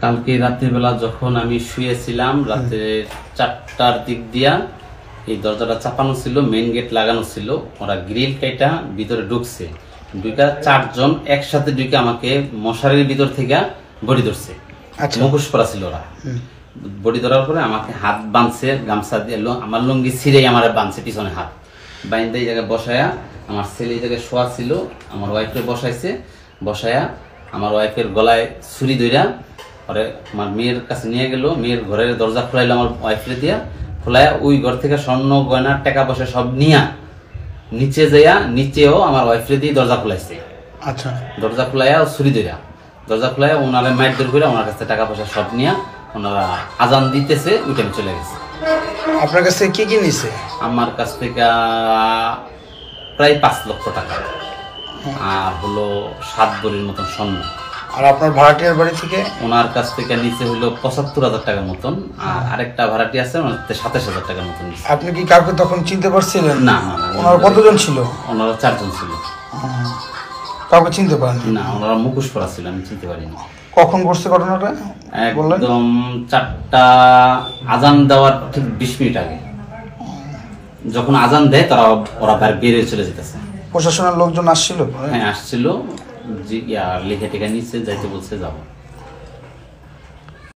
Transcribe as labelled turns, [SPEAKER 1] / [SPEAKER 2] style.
[SPEAKER 1] কালকে রাতের বেলা যখন আমি শুয়েছিলাম রাতে 4টার দিক দিয়া এই দরজাটা চাপানো ছিল, মেইন গেট লাগানো ছিল, ওরা গ্রিল কেটে ভিতরে ঢুকছে। ঢুকা 4 জন একসাথে ঢুকে আমাকে মশারির ভিতর থেকে বডি ধরছে। মুখোশ পরা ছিল ওরা। বডি ধরার পরে আমাকে হাত বাঁধছে গামছা দিয়ে, আমার লুঙ্গি ছিঁড়ে আমার বাঁধছে পিছনে হাত বাইন্দে। এই জায়গায় বসায়া আমার ছেলে এই জায়গায় শোয়া ছিল, আমার ওয়াইফকে বসাইছে। বসায়া আমার ওয়াইফের গলায় ছুরি ধইরা পরে আমার মেয়ের কাছে নিয়ে গেল। মেয়ের ঘরের দরজা খোলাইলো আমার ওয়াইফরে দিয়া। খোলায়া ওই ঘর থেকে স্বর্ণ গয়না টাকা পয়সা সব নিয়া নিচে যাইয়া নিচেও আমার ওয়াইফরে দিয়ে দরজা খোলাইছে।
[SPEAKER 2] আচ্ছা,
[SPEAKER 1] দরজা খোলাইয়া ছুরি ধইরা দরজা খোলাইয়া ওনারা মাইট দর করে ওনার কাছে টাকা পয়সা সব নিয়া ওনারা আজান দিতেছে, ওই টাইমে চলে গেছে।
[SPEAKER 2] আপনার কাছ থেকে কি কি নিছে? আমার
[SPEAKER 1] কাছ থেকে প্রায় 5 লক্ষ টাকা আর হলো 7 ভরির মতন স্বর্ণ।
[SPEAKER 2] আর আপনার ভাড়াটিয়ার বাড়ি থেকে?
[SPEAKER 1] ওনার কাছ থেকে নিচে হলো 75,000 টাকার মতন, আর আরেকটা ভাড়াটি আছে ওনার 27,000 টাকার মতন।
[SPEAKER 2] আপনি কি কাউকে তখন চিনতে পারছিলেন?
[SPEAKER 1] না না,
[SPEAKER 2] ওনারা কতজন ছিল?
[SPEAKER 1] ওনারা 4 জন ছিল।
[SPEAKER 2] কাউকে চিনতে পারেন
[SPEAKER 1] না? ওনারা মুখোশ পরা ছিল, আমি চিনতে পারিনি।
[SPEAKER 2] কখন ঘটছে ঘটনাটা?
[SPEAKER 1] একদম 4টা আজান দেওয়ার ঠিক 20 মিনিট আগে। যখন আজান দেয় তারা ওরা বেরিয়ে চলে যেতেছে।
[SPEAKER 2] প্রশাসনের লোকজন আসছিল?
[SPEAKER 1] হ্যাঁ আসছিল, লিখে টেখে নিচ্ছে, যাইতে বলছে যাবো।